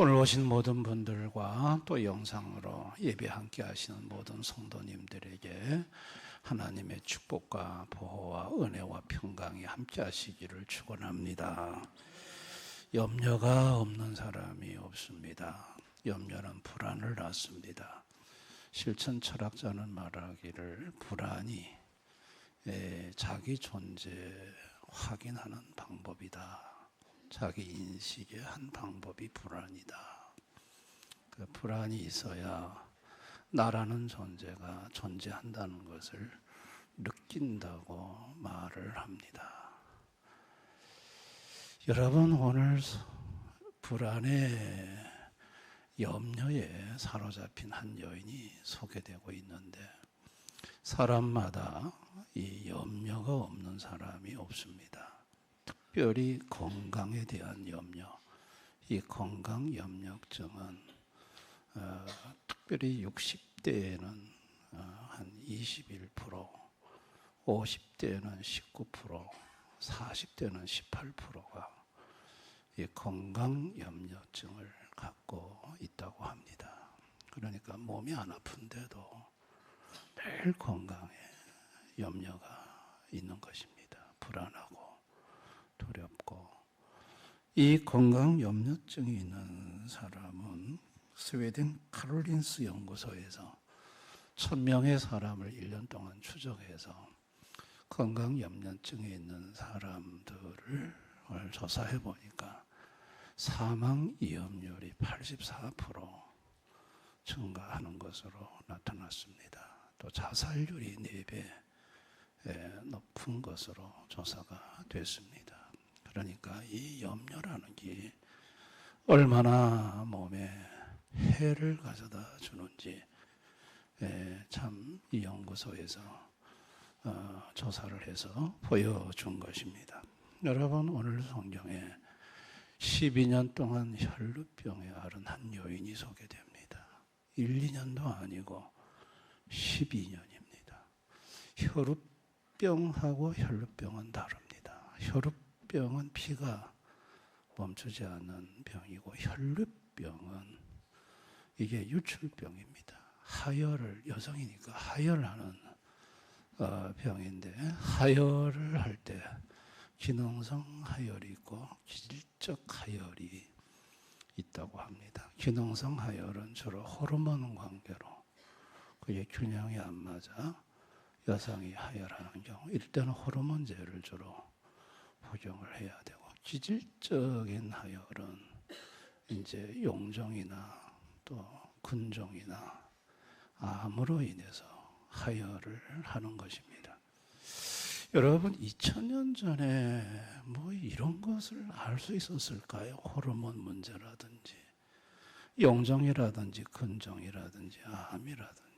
오늘 오신 모든 분들과 또 영상으로 예배 함께 하시는 모든 성도님들에게 하나님의 축복과 보호와 은혜와 평강이 함께 하시기를 축원합니다. 염려가 없는 사람이 없습니다. 염려는 불안을 낳습니다. 실천 철학자는 말하기를 불안이 자기 존재 확인하는 방법이다. 자기 인식의 한 방법이 불안이다. 그 불안이 있어야 나라는 존재가 존재한다는 것을 느낀다고 말을 합니다. 여러분, 오늘 불안에 염려에 사로잡힌 한 여인이 소개되고 있는데, 사람마다 이 염려가 없는 사람이 없습니다. 특별히 건강에 대한 염려, 이 건강 염려증은 특별히 60대에는 한 21%, 50대에는 19%, 40대는 18%가 이 건강 염려증을 갖고 있다고 합니다. 그러니까 몸이 안 아픈데도 늘 건강에 염려가 있는 것입니다. 불안하고 두렵고. 이 건강 염려증이 있는 사람은 스웨덴 카롤린스 연구소에서 1000명의 사람을 1년 동안 추적해서 건강 염려증이 있는 사람들을 조사해 보니까 사망 위험률이 84% 증가하는 것으로 나타났습니다. 또 자살률이 4배 높은 것으로 조사가 됐습니다. 그러니까 이 염려라는 게 얼마나 몸에 해를 가져다 주는지 참 이 연구소에서 조사를 해서 보여준 것입니다. 여러분, 오늘 성경에 12년 동안 혈루병에 앓은 한 여인이 소개됩니다. 1, 2년도 아니고 12년입니다. 혈루병하고 혈루병은 다릅니다. 혈루병은 피가 멈추지 않는 병이고, 혈루병은 이게 유출병입니다. 하혈을, 여성이니까 하혈하는 병인데, 하혈을 할 때 기능성 하혈이 있고 기질적 하혈이 있다고 합니다. 기능성 하혈은 주로 호르몬 관계로 그게 균형이 안 맞아 여성이 하혈하는 경우, 이때는 호르몬제를 주로 복용을 해야 되고, 기질적인 하혈은 이제 용종이나 또 근종이나 암으로 인해서 하혈을 하는 것입니다. 여러분, 2000년 전에 뭐 이런 것을 알 수 있었을까요? 호르몬 문제라든지 용종이라든지 근종이라든지 암이라든지.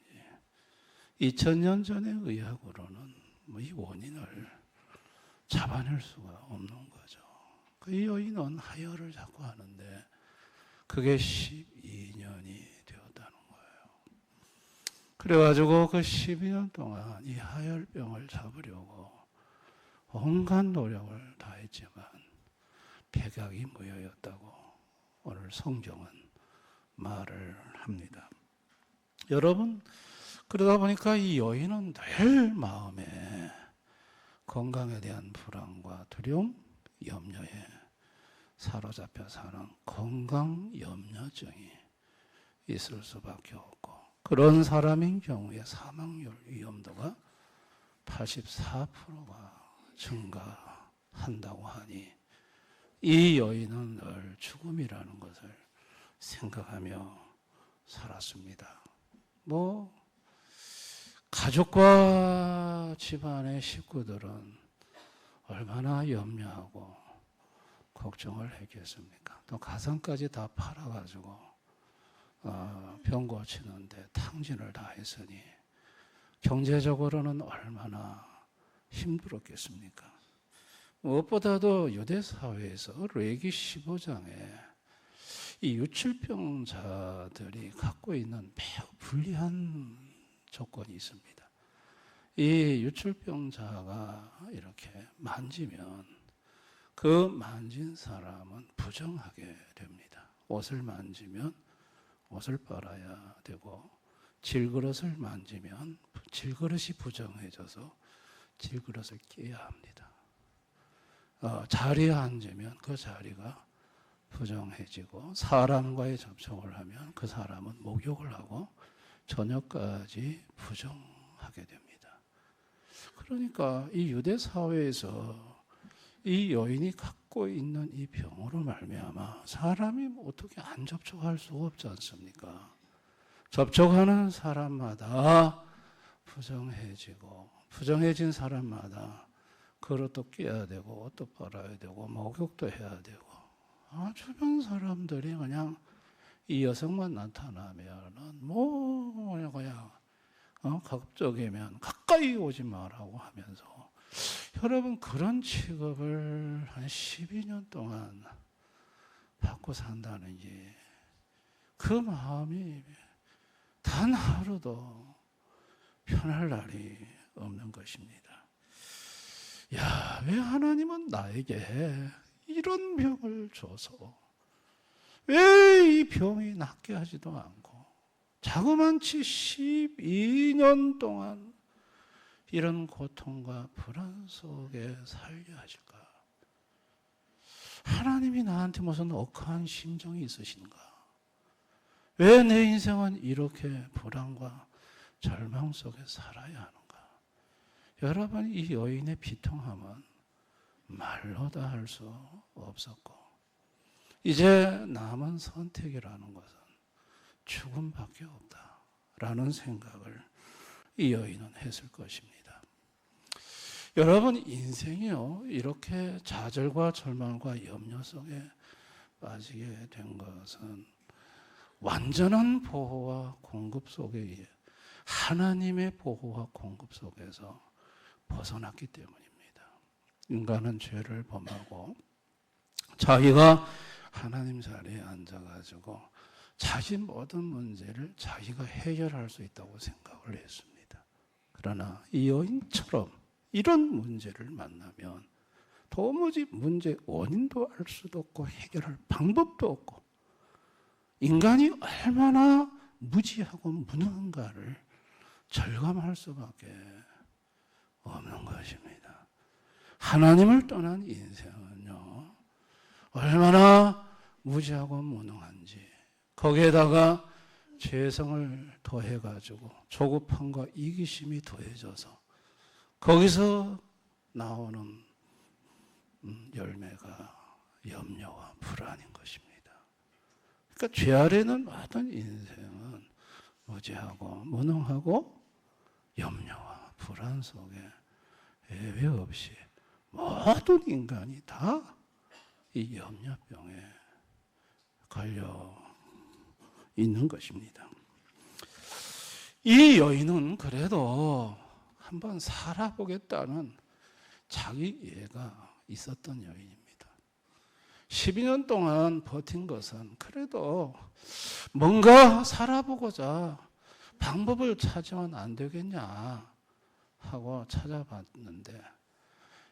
2000년 전의 의학으로는 뭐 이 원인을 잡아낼 수가 없는 거죠. 그 여인은 하혈을 자꾸 하는데 그게 12년이 되었다는 거예요. 그래가지고 그 12년 동안 이 하혈병을 잡으려고 온갖 노력을 다했지만 백약이 무효였다고 오늘 성경은 말을 합니다. 여러분, 그러다 보니까 이 여인은 늘 마음에 건강에 대한 불안과 두려움, 염려에 사로잡혀 사는 건강 염려증이 있을 수밖에 없고, 그런 사람인 경우에 사망률 위험도가 84%가 증가한다고 하니, 이 여인은 늘 죽음이라는 것을 생각하며 살았습니다. 뭐 가족과 집안의 식구들은 얼마나 염려하고 걱정을 했겠습니까? 또 가상까지 다 팔아가지고 병 고치는데 탕진을 다 했으니 경제적으로는 얼마나 힘들었겠습니까? 무엇보다도 유대 사회에서 레위기 15장에 이 유출병자들이 갖고 있는 매우 불리한 조건이 있습니다. 이 유출병자가 이렇게 만지면 그 만진 사람은 부정하게 됩니다. 옷을 만지면 옷을 빨아야 되고, 질그릇을 만지면 질그릇이 부정해져서 질그릇을 깨야 합니다. 자리에 앉으면 그 자리가 부정해지고, 사람과의 접촉을 하면 그 사람은 목욕을 하고 저녁까지 부정하게 됩니다. 그러니까 이 유대 사회에서 이 여인이 갖고 있는 이 병으로 말미암아 사람이 어떻게 안 접촉할 수가 없지 않습니까? 접촉하는 사람마다 부정해지고, 부정해진 사람마다 그릇도 깨야 되고 옷도 빨아야 되고 목욕도 해야 되고, 주변 사람들이 그냥 이 여성만 나타나면은 그냥 가급적이면 가까이 오지 말라고 하면서, 여러분 그런 취급을 한 12년 동안 받고 산다는 게 그 마음이 단 하루도 편할 날이 없는 것입니다. 야, 왜 하나님은 나에게 이런 병을 줘서 왜 이 병이 낫게 하지도 않고 자그만치 12년 동안 이런 고통과 불안 속에 살게 하실까? 하나님이 나한테 무슨 억한 심정이 있으신가? 왜 내 인생은 이렇게 불안과 절망 속에 살아야 하는가? 여러분, 이 여인의 비통함은 말로 다 할 수 없었고, 이제 남은 선택이라는 것은 죽음밖에 없다라는 생각을 이 여인은 했을 것입니다. 여러분, 인생이요, 이렇게 좌절과 절망과 염려 속에 빠지게 된 것은 완전한 보호와 공급 속에, 하나님의 보호와 공급 속에서 벗어났기 때문입니다. 인간은 죄를 범하고 자기가 하나님 자리에 앉아가지고 자기 모든 문제를 자기가 해결할 수 있다고 생각을 했습니다. 그러나 이 여인처럼 이런 문제를 만나면 도무지 문제 원인도 알 수도 없고 해결할 방법도 없고, 인간이 얼마나 무지하고 무능한가를 절감할 수밖에 없는 것입니다. 하나님을 떠난 인생은요, 얼마나 무지하고 무능한지, 거기에다가 죄성을 더해가지고 조급함과 이기심이 더해져서 거기서 나오는 열매가 염려와 불안인 것입니다. 그러니까 죄 아래는 모든 인생은 무지하고 무능하고 염려와 불안 속에 예외 없이 모든 인간이 다 이 염려병에 걸려 있는 것입니다. 이 여인은 그래도 한번 살아보겠다는 자기 예가 있었던 여인입니다. 12년 동안 버틴 것은 그래도 뭔가 살아보고자 방법을 찾으면 안 되겠냐 하고 찾아봤는데,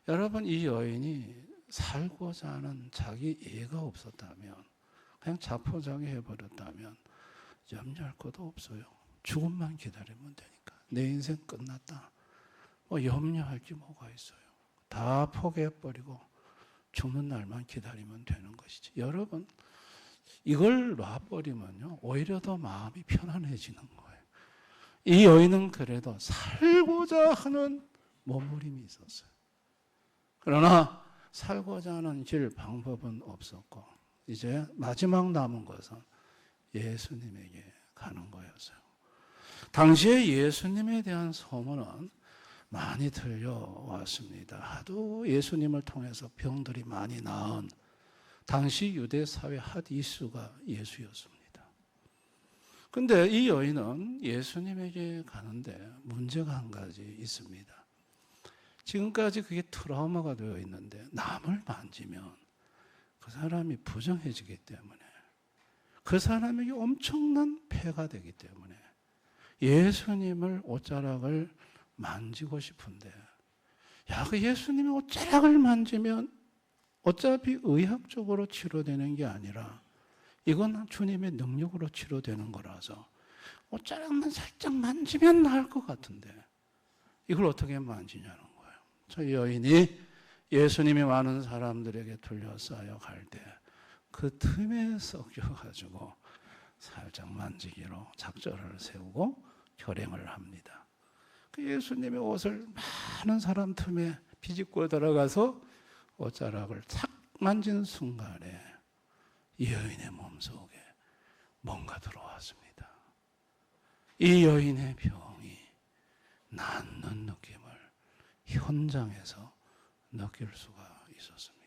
여러분, 이 여인이 살고자 하는 자기 예가 없었다면, 그냥 자포자기 해버렸다면 염려할 것도 없어요. 죽음만 기다리면 되니까. 내 인생 끝났다, 염려할 게 뭐가 있어요. 다 포기해버리고 죽는 날만 기다리면 되는 것이지. 여러분, 이걸 놔버리면요, 오히려 더 마음이 편안해지는 거예요. 이 여인은 그래도 살고자 하는 몸부림이 있었어요. 그러나 살고자 하는 길 방법은 없었고, 이제 마지막 남은 것은 예수님에게 가는 거였어요. 당시에 예수님에 대한 소문은 많이 들려왔습니다. 하도 예수님을 통해서 병들이 많이 나은 당시 유대 사회 핫 이슈가 예수였습니다. 근데 이 여인은 예수님에게 가는데 문제가 한 가지 있습니다. 지금까지 그게 트라우마가 되어 있는데, 남을 만지면 그 사람이 부정해지기 때문에, 그 사람에게 엄청난 폐가 되기 때문에 예수님을 옷자락을 만지고 싶은데, 그 예수님의 옷자락을 만지면 어차피 의학적으로 치료되는 게 아니라 이건 주님의 능력으로 치료되는 거라서 옷자락만 살짝 만지면 나을 것 같은데 이걸 어떻게 만지냐는 거예요. 저 여인이 예수님이 많은 사람들에게 둘러싸여 갈 때 그 틈에 섞여가지고 살짝 만지기로 작전을 세우고 결행을 합니다. 그 예수님의 옷을 많은 사람 틈에 비집고 들어가서 옷자락을 착 만진 순간에 이 여인의 몸속에 뭔가 들어왔습니다. 이 여인의 병이 낫는 느낌을 현장에서 느낄 수가 있었습니다.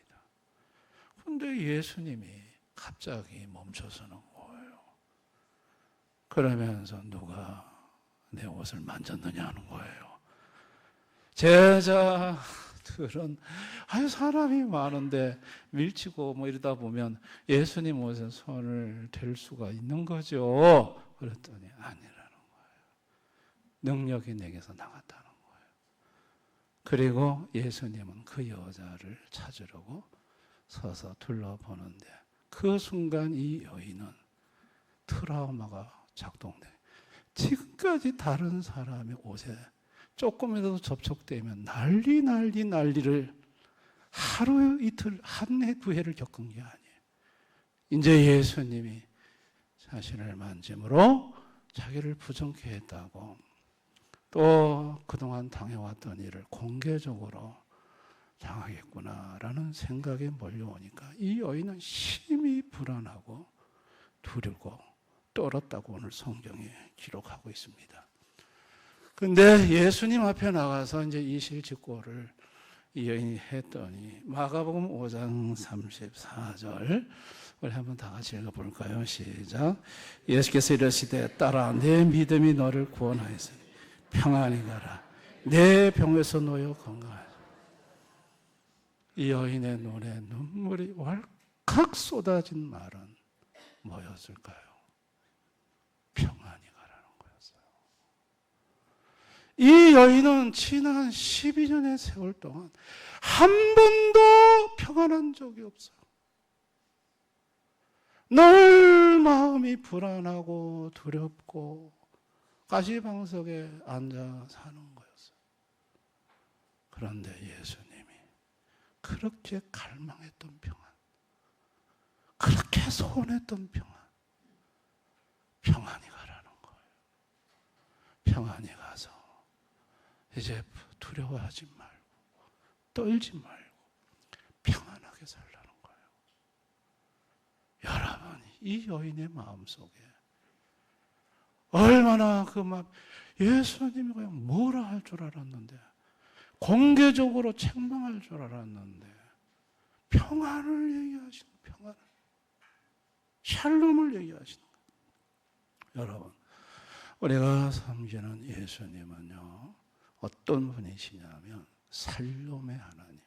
그런데 예수님이 갑자기 멈춰서는 거예요. 그러면서 누가 내 옷을 만졌느냐는 거예요. 제자들은 사람이 많은데 밀치고 이러다 보면 예수님 옷에 손을 댈 수가 있는 거죠. 그랬더니 아니라는 거예요. 능력이 내게서 나갔다는 거예요. 그리고 예수님은 그 여자를 찾으려고 서서 둘러보는데 그 순간 이 여인은 트라우마가 작동돼. 지금까지 다른 사람의 옷에 조금이라도 접촉되면 난리를 하루 이틀 한 해 두 해를 겪은 게 아니에요. 이제 예수님이 자신을 만짐으로 자기를 부정케 했다고 또 그동안 당해왔던 일을 공개적으로 당하겠구나라는 생각에 몰려오니까 이 여인은 심히 불안하고 두렵고 떨었다고 오늘 성경에 기록하고 있습니다. 근데 예수님 앞에 나가서 이제 이실직고를 이 여인이 했더니 마가복음 5장 34절 우리 한번 다 같이 읽어볼까요? 시작. 예수께서 이르시되 딸아 내 믿음이 너를 구원하였으니 평안히 가라. 내 병에서 놓여 건강하라. 이 여인의 눈에 눈물이 왈칵 쏟아진 말은 뭐였을까요? 평안히 가라는 거였어요. 이 여인은 지난 12년의 세월 동안 한 번도 평안한 적이 없어요. 늘 마음이 불안하고 두렵고 가시방석에 앉아 사는 거였어요. 그런데 예수님이 그렇게 갈망했던 평안, 그렇게 소원했던 평안히 가라는 거예요. 평안히 가서 이제 두려워하지 말고 떨지 말고 평안하게 살라는 거예요. 여러분, 이 여인의 마음속에 얼마나 예수님이 그냥 뭐라 할 줄 알았는데 공개적으로 책망할 줄 알았는데 평안을 얘기하시는 평안을 샬롬을 얘기하시는 거예요. 여러분, 우리가 섬기는 예수님은요 어떤 분이시냐면 살롬의 하나님,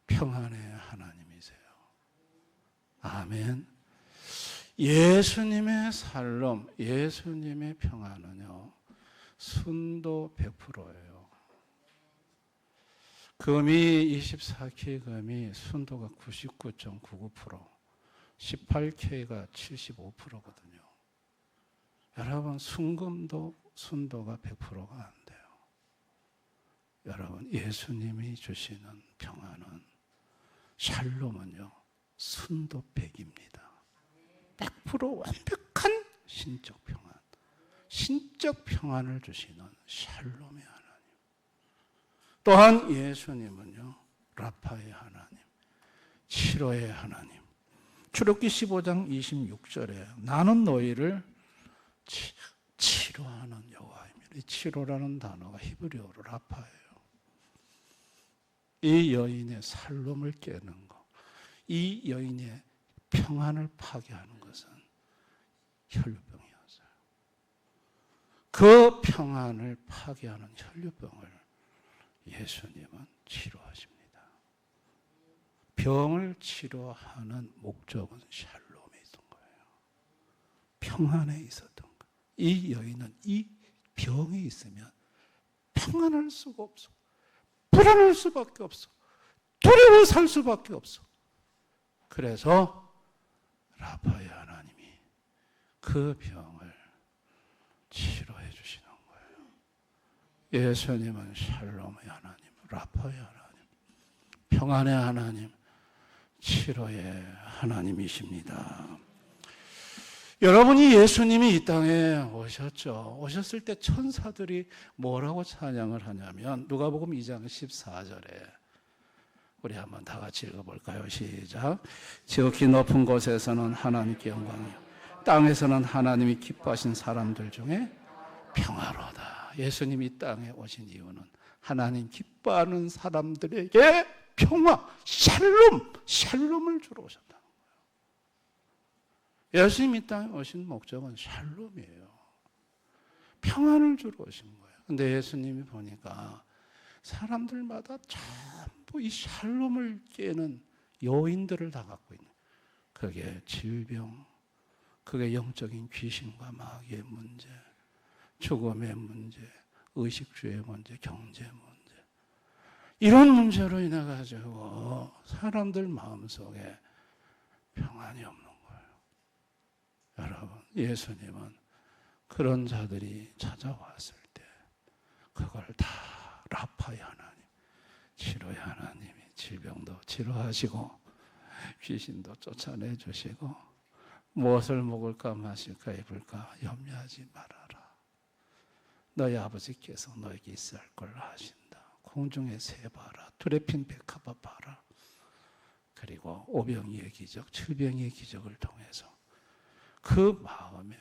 평안의 하나님이세요. 아멘. 예수님의 살롬, 예수님의 평안은요 순도 100%예요. 금이 24K 금이 순도가 99.99%, 18K가 75%거든요. 여러분, 순금도 순도가 100%가 안 돼요. 여러분, 예수님이 주시는 평안은 샬롬은요 순도 100입니다. 100% 완벽한 신적 평안, 신적 평안을 주시는 샬롬의 하나님. 또한 예수님은요 라파의 하나님, 치료의 하나님. 출애굽기 15장 26절에 나는 너희를 치료하는 여호와입니다. 이 치료라는 단어가 히브리어로 라파예요. 이 여인의 살롬을 깨는 것, 이 여인의 평안을 파괴하는 것은 혈류병이었어요. 그 평안을 파괴하는 혈류병을 예수님은 치료하십니다. 병을 치료하는 목적은 샬롬에 있던 거예요. 평안에 있었던 거예요. 이 여인은 이 병이 있으면 평안할 수가 없어. 불안할 수밖에 없어. 두려워 살 수밖에 없어. 그래서 라파의 하나님이 그 병을 치료해 주시는 거예요. 예수님은 샬롬의 하나님, 라파의 하나님, 평안의 하나님, 치료의 하나님이십니다. 여러분이 예수님이 이 땅에 오셨죠. 오셨을 때 천사들이 뭐라고 찬양을 하냐면 누가복음 2장 14절에 우리 한번 다 같이 읽어볼까요? 시작. 지극히 높은 곳에서는 하나님께 영광이요 땅에서는 하나님이 기뻐하신 사람들 중에 평화로다. 예수님이 이 땅에 오신 이유는 하나님 기뻐하는 사람들에게 평화, 샬롬을 주러 오셨다는 거예요. 예수님이 이 땅에 오신 목적은 샬롬이에요. 평안을 주러 오신 거예요. 근데 예수님이 보니까 사람들마다 전부 이 샬롬을 깨는 요인들을 다 갖고 있는, 그게 질병, 그게 영적인 귀신과 마귀의 문제, 죽음의 문제, 의식주의 문제, 경제 문제, 이런 문제로 인해 가지고 사람들 마음속에 평안이 없는 거예요. 여러분, 예수님은 그런 자들이 찾아왔을 때 그걸 다 라파의 하나님, 치료의 하나님이 질병도 치료하시고 귀신도 쫓아내 주시고 무엇을 먹을까 마실까 입을까 염려하지 말아라. 너희 아버지께서 너에게 있어야 할 걸 하신다. 공중의 새 봐라. 두레핀 백합화 봐라. 그리고 오병이의 기적, 칠병이의 기적을 통해서 그 마음에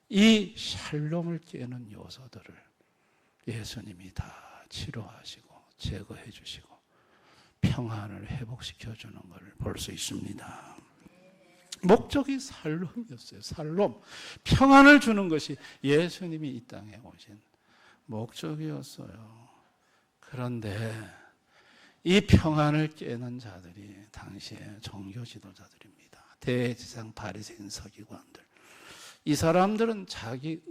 이 샬롬을 깨는 요소들을 예수님이 다 치료하시고 제거해 주시고 평안을 회복시켜 주는 것을 볼 수 있습니다. 목적이 샬롬이었어요. 샬롬, 평안을 주는 것이 예수님이 이 땅에 오신 목적이었어요. 그런데 이 평안을 깨는 자들이 당시에 종교 지도자들입니다. 대제사장, 바리새인, 서기관들. 이 사람들은 자기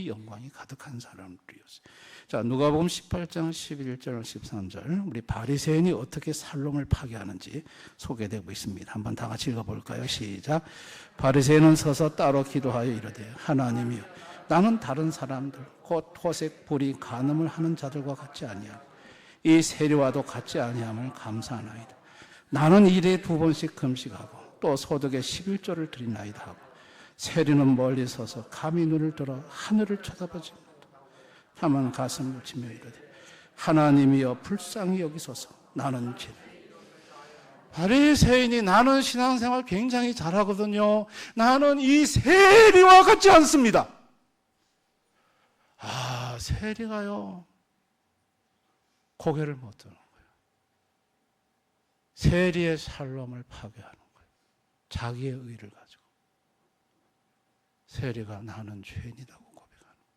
영광이 가득한 사람들이었어요. 자, 누가복음 18장 11절 13절 우리 바리새인이 어떻게 샬롬을 파괴하는지 소개되고 있습니다. 한번 다 같이 읽어볼까요? 시작. 바리새인은 서서 따로 기도하여 이르되 하나님이여 나는 다른 사람들 곧 토색, 불의, 간음을 하는 자들과 같지 아니하고 이 세리와도 같지 아니함을 감사하나이다. 나는 일에 2번씩 금식하고 또 소득의 11조를 드리나이다 하고 세리는 멀리 서서 감히 눈을 들어 하늘을 쳐다보지 못하고 다만 가슴을 치며 이르되 하나님이여 불쌍히 여기소서 나는 죄. 바리새인이 나는 신앙생활 굉장히 잘하거든요. 나는 이 세리와 같지 않습니다. 아, 세리가요 고개를 못 드는 거예요. 세리의 샬롬을 파괴하는 거예요. 자기의 의를 가지고 세리가 나는 죄인이라고 고백하는 거예요.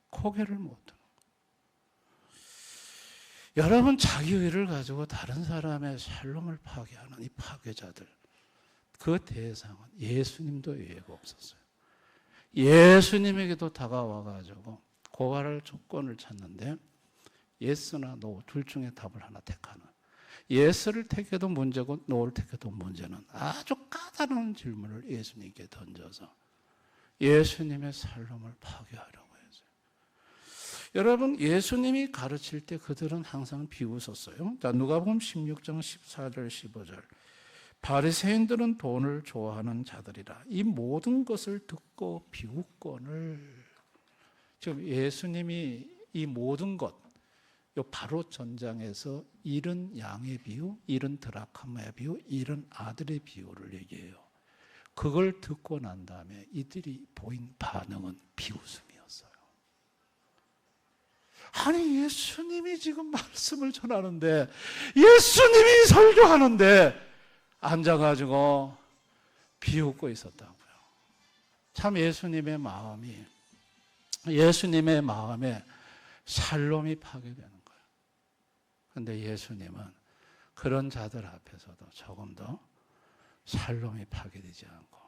고개를 못 드는 거예요. 여러분, 자기 의를 가지고 다른 사람의 샬롬을 파괴하는 이 파괴자들, 그 대상은 예수님도 예외가 없었어요. 예수님에게도 다가와 가지고 고발할 조건을 찾는데 예스나 노 둘 중에 답을 하나 택하는, 예스를 택해도 문제고 노를 택해도 문제는 아주 까다로운 질문을 예수님께 던져서 예수님의 샬롬을 파괴하려고 했어요. 여러분, 예수님이 가르칠 때 그들은 항상 비웃었어요. 자, 누가복음 16장 14절 15절 바리새인들은 돈을 좋아하는 자들이라 이 모든 것을 듣고 비웃거늘. 지금 예수님이 이 모든 것, 요 바로 전장에서 잃은 양의 비유, 잃은 드라카마의 비유, 잃은 아들의 비유를 얘기해요. 그걸 듣고 난 다음에 이들이 보인 반응은 비웃음이었어요. 아니, 예수님이 지금 말씀을 전하는데, 예수님이 설교하는데 앉아가지고 비웃고 있었다고요. 참 예수님의 마음에 샬롬이 파괴되는 거예요. 그런데 예수님은 그런 자들 앞에서도 조금 더 샬롬이 파괴되지 않고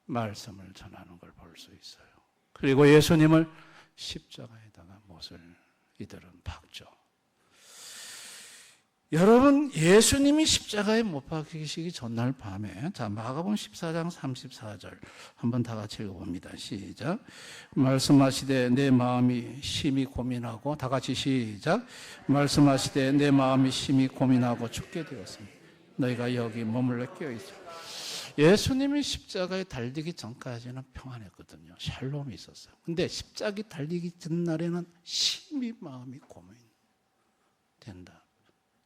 말씀을 전하는 걸 볼 수 있어요. 그리고 예수님을 십자가에다가 못을 이들은 박죠. 여러분, 예수님이 십자가에 못 박히시기 전날 밤에, 자, 마가복음 14장 34절 한번 다 같이 읽어봅니다. 시작. 말씀하시되 내 마음이 심히 고민하고, 다 같이 시작. 말씀하시되 내 마음이 심히 고민하고 죽게 되었습니다. 너희가 여기 머물러 깨어있어. 예수님이 십자가에 달리기 전까지는 평안했거든요. 샬롬이 있었어요. 근데 십자가에 달리기 전날에는 심히 마음이 고민된다.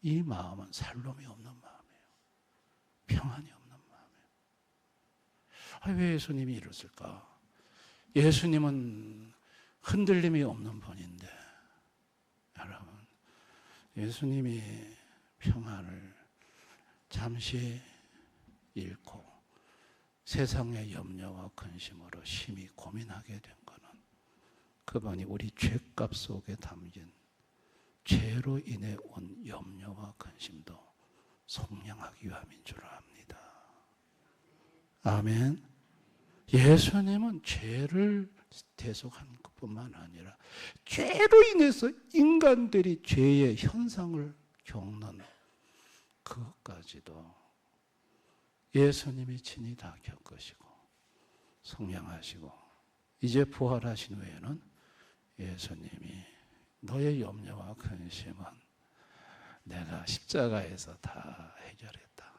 이 마음은 샬롬이 없는 마음이에요. 평안이 없는 마음이에요. 왜 예수님이 이랬을까? 예수님은 흔들림이 없는 분인데, 여러분, 예수님이 평안을 잠시 잃고 세상의 염려와 근심으로 심히 고민하게 된 것은 그분이 우리 죄값 속에 담긴 죄로 인해 온 염려와 근심도 속량하기 위함인 줄 압니다. 아멘. 예수님은 죄를 대속한 것뿐만 아니라 죄로 인해서 인간들이 죄의 현상을 겪는 그것까지도 예수님이 친히 다 겪으시고 속량하시고, 이제 부활하신 후에는 예수님이 너의 염려와 근심은 내가 십자가에서 다 해결했다.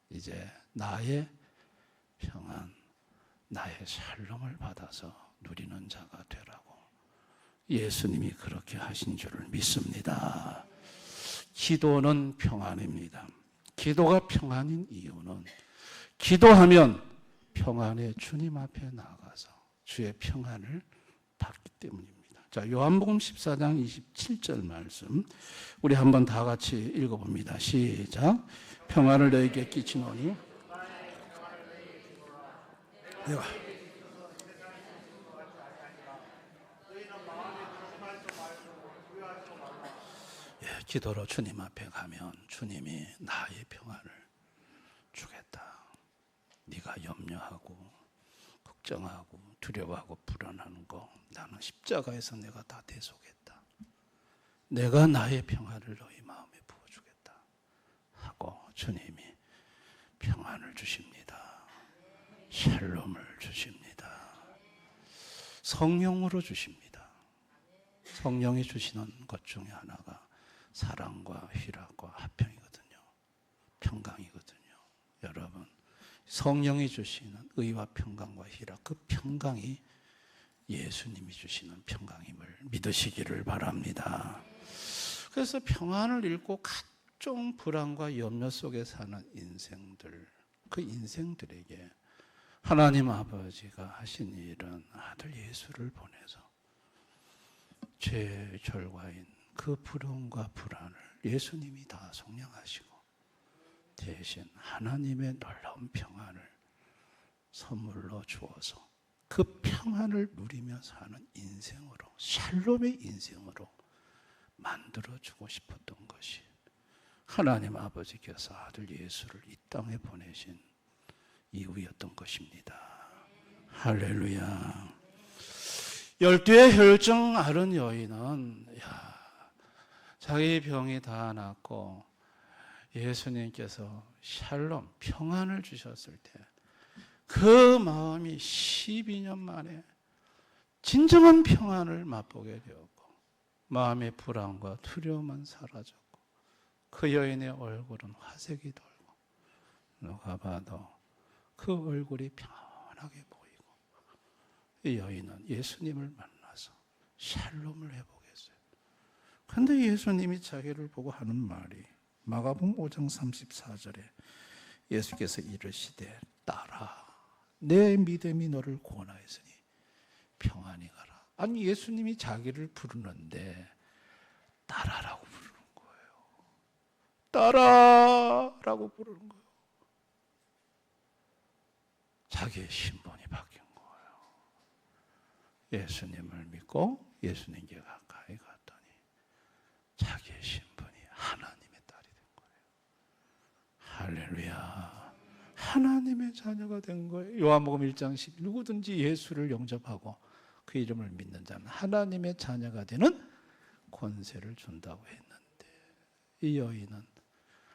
이제 나의 평안, 나의 샬롬을 받아서 누리는 자가 되라고 예수님이 그렇게 하신 줄을 믿습니다. 기도는 평안입니다. 기도가 평안인 이유는 기도하면 평안의 주님 앞에 나가서 주의 평안을 받기 때문입니다. 자, 요한복음 14장 27절 말씀 우리 한번 다 같이 읽어봅니다. 시작. 평안을 너에게 끼치노니 내가 기도로 주님 앞에 가면 주님이 나의 평안을 주겠다. 네가 염려하고 걱정하고 두려워하고 불안하는 거 나는 십자가에서 내가 다 대속했다. 내가 나의 평안을 너희 마음에 부어주겠다 하고 주님이 평안을 주십니다. 샬롬을 주십니다. 성령으로 주십니다. 성령이 주시는 것 중에 하나가 사랑과 희락과 화평이거든요. 평강이거든요. 여러분, 성령이 주시는 의와 평강과 희락, 그 평강이 예수님이 주시는 평강임을 믿으시기를 바랍니다. 그래서 평안을 잃고 각종 불안과 염려 속에 사는 인생들, 그 인생들에게 하나님 아버지가 하신 일은 아들 예수를 보내서 죄의 결과인 그 불안과 불안을 예수님이 다 속량하시고 대신 하나님의 놀라운 평안을 선물로 주어서 그 평안을 누리며 사는 인생으로, 샬롬의 인생으로 만들어주고 싶었던 것이 하나님 아버지께서 아들 예수를 이 땅에 보내신 이유였던 것입니다. 할렐루야. 12의 혈증 앓은 여인은 자기 병이 다 낫고 예수님께서 샬롬, 평안을 주셨을 때 그 마음이 12년 만에 진정한 평안을 맛보게 되었고 마음의 불안과 두려움은 사라졌고 그 여인의 얼굴은 화색이 돌고 누가 봐도 그 얼굴이 평안하게 보이고 이 여인은 예수님을 만나서 샬롬을 회복했어요. 그런데 예수님이 자기를 보고 하는 말이 마가복음 5장 34절에 예수께서 이르시되 따라 내 믿음이 너를 구원하였으니 평안히 가라. 아니 예수님이 자기를 부르는데 따라라고 부르는 거예요. 따라라고 부르는 거예요. 자기의 신분이 바뀐 거예요. 예수님을 믿고 예수님께 가까이 갔더니 자기의 신분이 하나님의 딸이 된 거예요. 할렐루야. 하나님의 자녀가 된 거예요. 요한복음 1장 10 누구든지 예수를 영접하고 그 이름을 믿는 자는 하나님의 자녀가 되는 권세를 준다고 했는데 이 여인은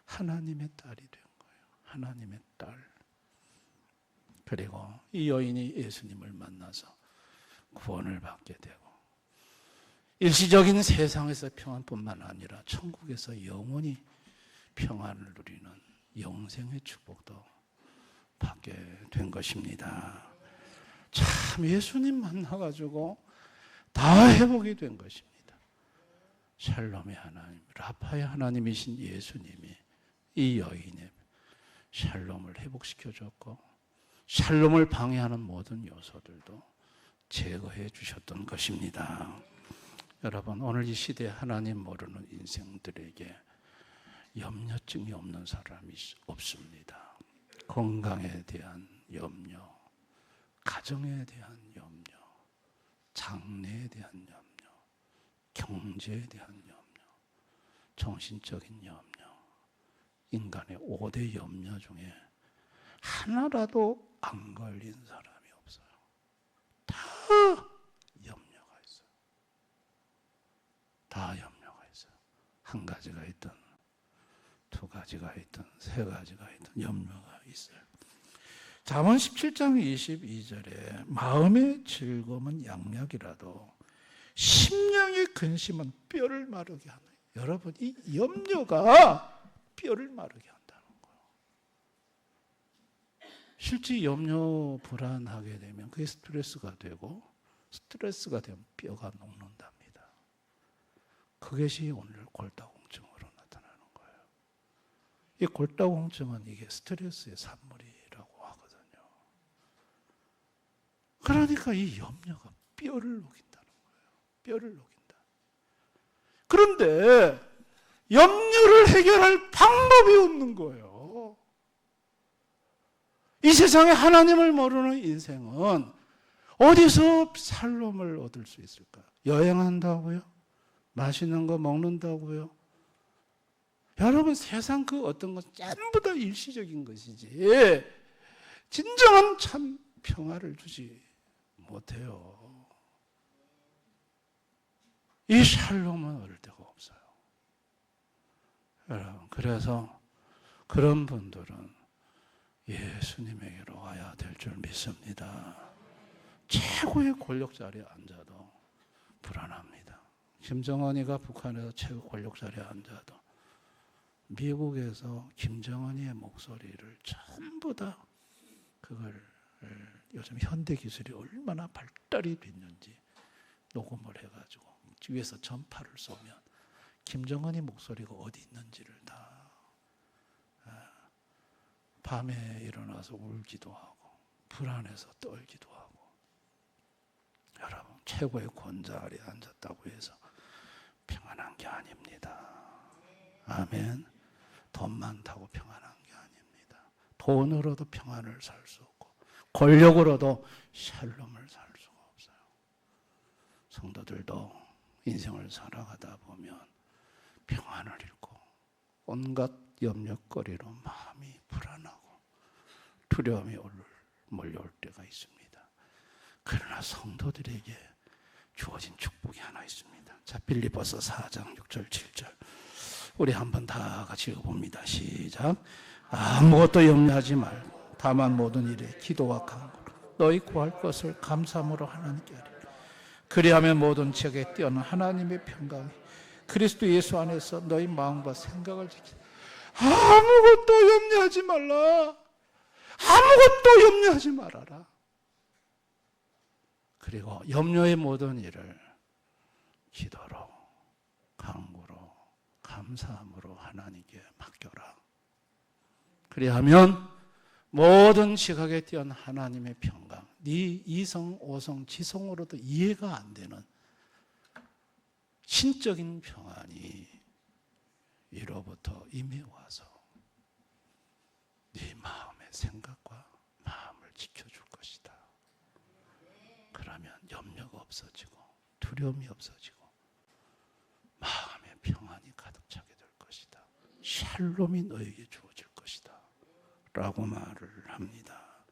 하나님의 딸이 된 거예요. 하나님의 딸. 그리고 이 여인이 예수님을 만나서 구원을 받게 되고 일시적인 세상에서 평안뿐만 아니라 천국에서 영원히 평안을 누리는 영생의 축복도 받게 된 것입니다. 참 예수님 만나가지고 다 회복이 된 것입니다. 샬롬의 하나님, 라파의 하나님이신 예수님이 이 여인의 샬롬을 회복시켜줬고 샬롬을 방해하는 모든 요소들도 제거해 주셨던 것입니다. 여러분, 오늘 이 시대에 하나님 모르는 인생들에게 염려증이 없는 사람이 없습니다. 건강에 대한 염려, 가정에 대한 염려, 장래에 대한 염려, 경제에 대한 염려, 정신적인 염려, 인간의 5대 염려 중에 하나라도 안 걸린 사람이 없어요. 다 염려가 있어요. 다 염려가 있어요. 한 가지가 있든 두 가지가 있든 세 가지가 있든 염려가 있어요. 잠언 17장 22절에 마음의 즐거움은 양약이라도 심령의 근심은 뼈를 마르게 하네. 여러분, 이 염려가 뼈를 마르게 한다는 거예요. 실제 염려 불안하게 되면 그게 스트레스가 되고 스트레스가 되면 뼈가 녹는답니다. 그것이 오늘 골다공증으로 나타나는 거예요. 이 골다공증은 이게 스트레스의 산물이라고 하거든요. 그러니까 이 염려가 뼈를 녹인다는 거예요. 뼈를 녹인다. 그런데 염려를 해결할 방법이 없는 거예요. 이 세상에 하나님을 모르는 인생은 어디서 샬롬을 얻을 수 있을까? 여행한다고요? 맛있는 거 먹는다고요? 여러분, 세상 그 어떤 것 전부 다 일시적인 것이지 진정한 참 평화를 주지 못해요. 이 샬롬은 얻을 데가 없어요. 여러분, 그래서 그런 분들은 예수님에게로 와야 될 줄 믿습니다. 최고의 권력 자리에 앉아도 불안합니다. 김정은이가 북한에서 최고 권력 자리에 앉아도 미국에서 김정은이의 목소리를 전부 다 그걸 요즘 현대 기술이 얼마나 발달이 됐는지 녹음을 해가지고 위에서 전파를 쏘면 김정은이 목소리가 어디 있는지를 다 밤에 일어나서 울기도 하고 불안해서 떨기도 하고. 여러분, 최고의 권자 아래 앉았다고 해서 평안한 게 아닙니다. 아멘. 돈 많다고 평안한 게 아닙니다. 돈으로도 평안을 살 수 없고 권력으로도 샬롬을 살 수가 없어요. 성도들도 인생을 살아가다 보면 평안을 잃고 온갖 염려거리로 마음이 불안하고 두려움이 몰려올 때가 있습니다. 그러나 성도들에게 주어진 축복이 하나 있습니다. 자, 빌립보서 4장 6절 7절 우리 한번 다 같이 읽어봅니다. 시작. 아무것도 염려하지 말고 다만 모든 일에 기도와 간구 너희 구할 것을 감사함으로 하나님께 하리라. 그리하면 모든 지역에 뛰어난 하나님의 평강이 그리스도 예수 안에서 너희 마음과 생각을 지키라. 아무것도 염려하지 말라. 아무것도 염려하지 말아라. 그리고 염려의 모든 일을 기도로, 간구로, 감사함으로 하나님께 맡겨라. 그리하면 모든 지각에 뛰어난 하나님의 평강, 네 이성, 오성, 지성으로도 이해가 안 되는 신적인 평안이 이로부터 임해 와서 네 마음의 생각과 마음을 지켜줄 것이다. 그러면 염려가 없어지고 두려움이 없어지고 마음의 평안이 가득 차게 될 것이다. 샬롬이 너에게 주어질 것이다. 라고 말을 합니다.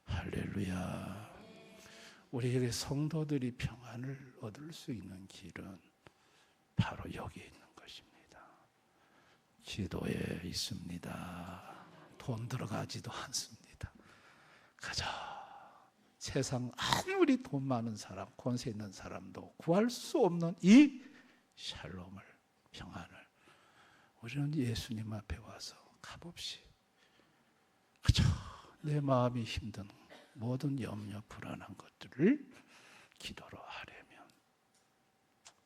할렐루야. 우리에게 성도들이 평안을 얻을 수 있는 길은 바로 여기에 있는 것입니다. 기도에 있습니다. 돈 들어가지도 않습니다. 그저 세상 아무리 돈 많은 사람, 권세 있는 사람도 구할 수 없는 이 샬롬을, 평안을 우리는 예수님 앞에 와서 값없이 그저 내 마음이 힘든 모든 염려, 불안한 것들을 기도로 하려면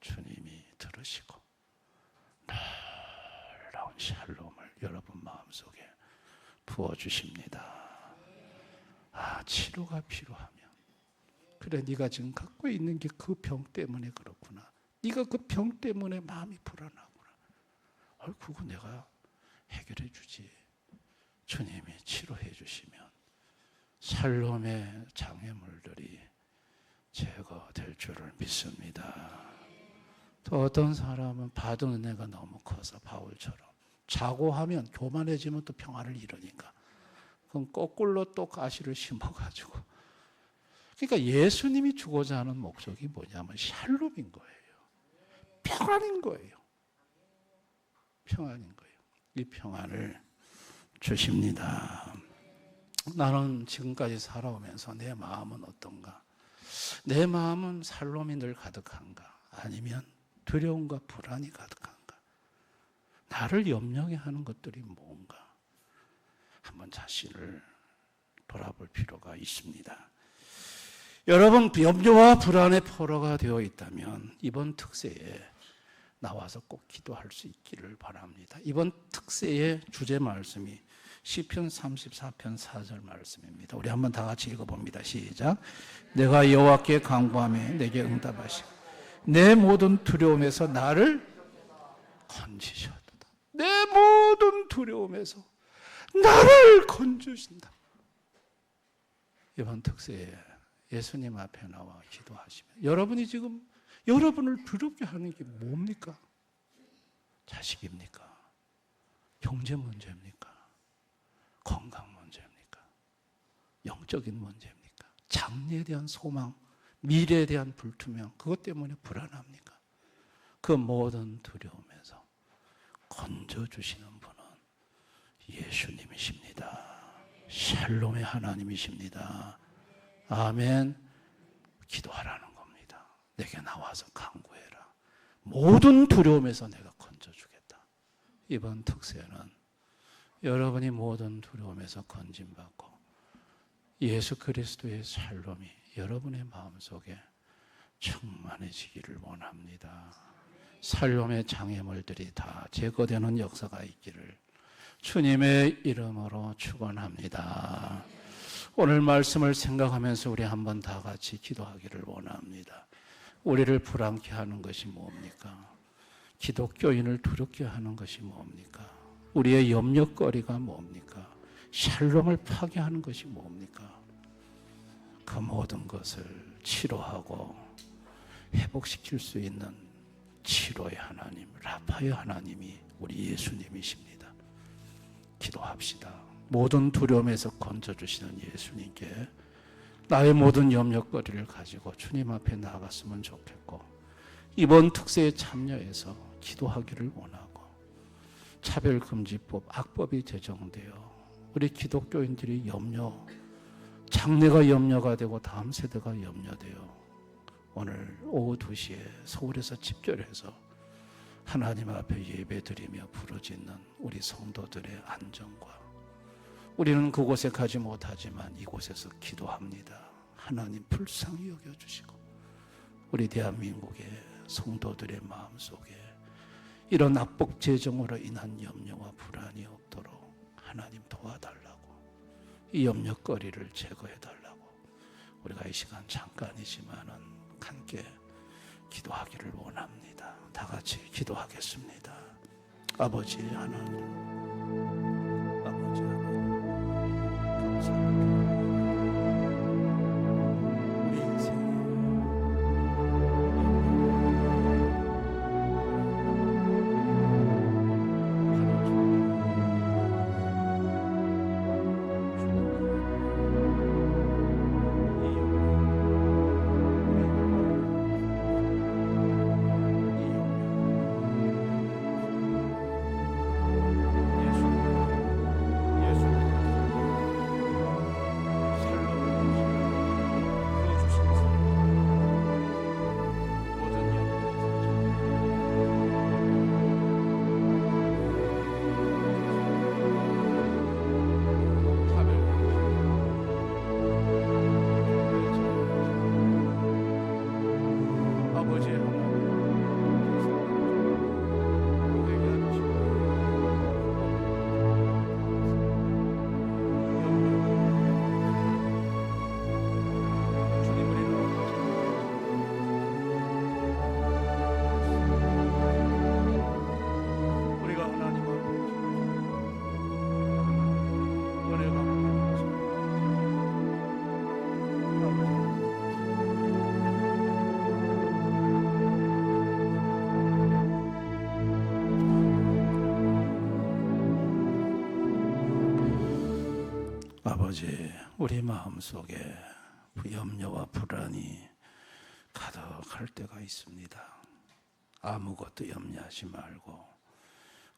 주님이 들으시고 놀라운 샬롬을 여러분 마음속에 부어주십니다. 치료가 필요하면 그래, 네가 지금 갖고 있는 게 그 병 때문에 그렇구나. 네가 그 병 때문에 마음이 불안하구나. 그거 내가 해결해 주지. 주님이 치료해 주시면 샬롬의 장애물들이 제거될 줄을 믿습니다. 또 어떤 사람은 받은 은혜가 너무 커서 바울처럼 자고 하면 교만해지면 또 평안을 잃으니까 그럼 거꾸로 또 가시를 심어가지고, 그러니까 예수님이 주고자 하는 목적이 뭐냐면 샬롬인 거예요. 평안인 거예요. 평안인 거예요. 이 평안을 주십니다. 나는 지금까지 살아오면서 내 마음은 어떤가? 내 마음은 샬롬이 늘 가득한가? 아니면 두려움과 불안이 가득한가? 나를 염려하게 하는 것들이 뭔가? 한번 자신을 돌아볼 필요가 있습니다. 여러분, 염려와 불안의 포로가 되어 있다면 이번 특세에 나와서 꼭 기도할 수 있기를 바랍니다. 이번 특세의 주제 말씀이 시편 34편 4절 말씀입니다. 우리 한번 다 같이 읽어봅니다. 시작. 내가 여호와께 간구하며 내게 응답하시고 내 모든 두려움에서 나를 건지셨도다. 내 모든 두려움에서 나를 건져주신다. 이번 특세에 예수님 앞에 나와 기도하시면 여러분이 지금 여러분을 두렵게 하는 게 뭡니까? 자식입니까? 경제 문제입니까? 건강 문제입니까? 영적인 문제입니까? 장래에 대한 소망, 미래에 대한 불투명, 그것 때문에 불안합니까? 그 모든 두려움에서 건져주시는 분은 예수님이십니다. 샬롬의 하나님이십니다. 아멘. 기도하라는 겁니다. 내게 나와서 간구해라. 모든 두려움에서 내가 건져주겠다. 이번 특세는 여러분이 모든 두려움에서 건짐받고 예수 그리스도의 샬롬이 여러분의 마음속에 충만해지기를 원합니다. 샬롬의 장애물들이 다 제거되는 역사가 있기를 주님의 이름으로 축원합니다. 오늘 말씀을 생각하면서 우리 한번 다 같이 기도하기를 원합니다. 우리를 불안케 하는 것이 뭡니까? 기독교인을 두렵게 하는 것이 뭡니까? 우리의 염려거리가 뭡니까? 샬롬을 파괴하는 것이 뭡니까? 그 모든 것을 치료하고 회복시킬 수 있는 치료의 하나님, 라파의 하나님이 우리 예수님이십니다. 기도합시다. 모든 두려움에서 건져주시는 예수님께 나의 모든 염려거리를 가지고 주님 앞에 나아갔으면 좋겠고, 이번 특세에 참여해서 기도하기를 원하고, 차별금지법, 악법이 제정되어 우리 기독교인들이 장래가 염려가 되고 다음 세대가 염려되어 오늘 오후 2시에 서울에서 집결해서 하나님 앞에 예배드리며 부르짖는 우리 성도들의 안전과, 우리는 그곳에 가지 못하지만 이곳에서 기도합니다. 하나님 불쌍히 여겨주시고 우리 대한민국의 성도들의 마음속에 이런 악법 제정으로 인한 염려와 불안이 없도록 하나님 도와달라고, 이 염려거리를 제거해달라고 우리가 이 시간 잠깐이지만은 함께 기도하기를 원합니다. 다 같이 기도하겠습니다. 아버지 하나님, 아버지 하나님, 감사합니다. 우리 인생에 아버지, 우리 마음속에 염려와 불안이 가득할 때가 있습니다. 아무것도 염려하지 말고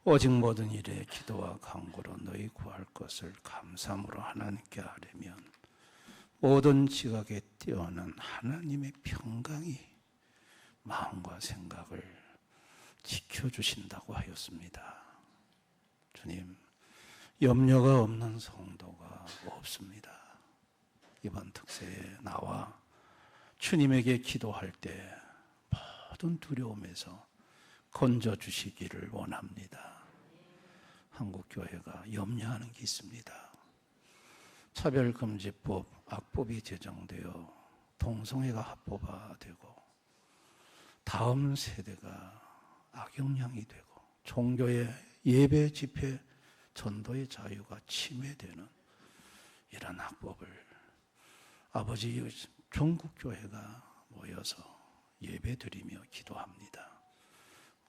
오직 모든 일에 기도와 간구로 너희 구할 것을 감사함으로 하나님께 하려면 모든 지각에 뛰어난 하나님의 평강이 마음과 생각을 지켜주신다고 하였습니다. 주님, 염려가 없는 성도가 없습니다. 이번 특세에 나와 주님에게 기도할 때 모든 두려움에서 건져주시기를 원합니다. 한국교회가 염려하는 게 있습니다. 차별금지법, 악법이 제정되어 동성애가 합법화되고 다음 세대가 악영향이 되고 종교의 예배, 집회, 전도의 자유가 침해되는 이런 악법을 아버지 전국교회가 모여서 예배드리며 기도합니다.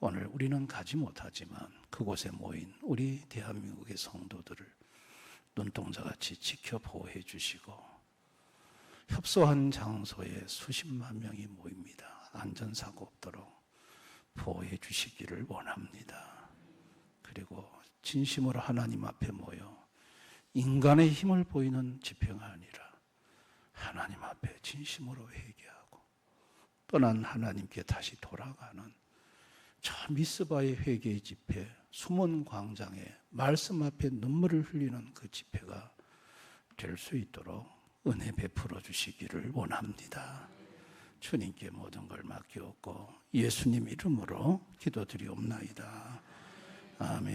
오늘 우리는 가지 못하지만 그곳에 모인 우리 대한민국의 성도들을 눈동자같이 지켜 보호해 주시고 협소한 장소에 수십만 명이 모입니다. 안전사고 없도록 보호해 주시기를 원합니다. 그리고 진심으로 하나님 앞에 모여 인간의 힘을 보이는 집회가 아니라 하나님 앞에 진심으로 회개하고 떠난 하나님께 다시 돌아가는 저 미스바의 회개의 집회, 숨은 광장에 말씀 앞에 눈물을 흘리는 그 집회가 될 수 있도록 은혜 베풀어 주시기를 원합니다. 주님께 모든 걸 맡기옵고 예수님 이름으로 기도드리옵나이다. 아멘.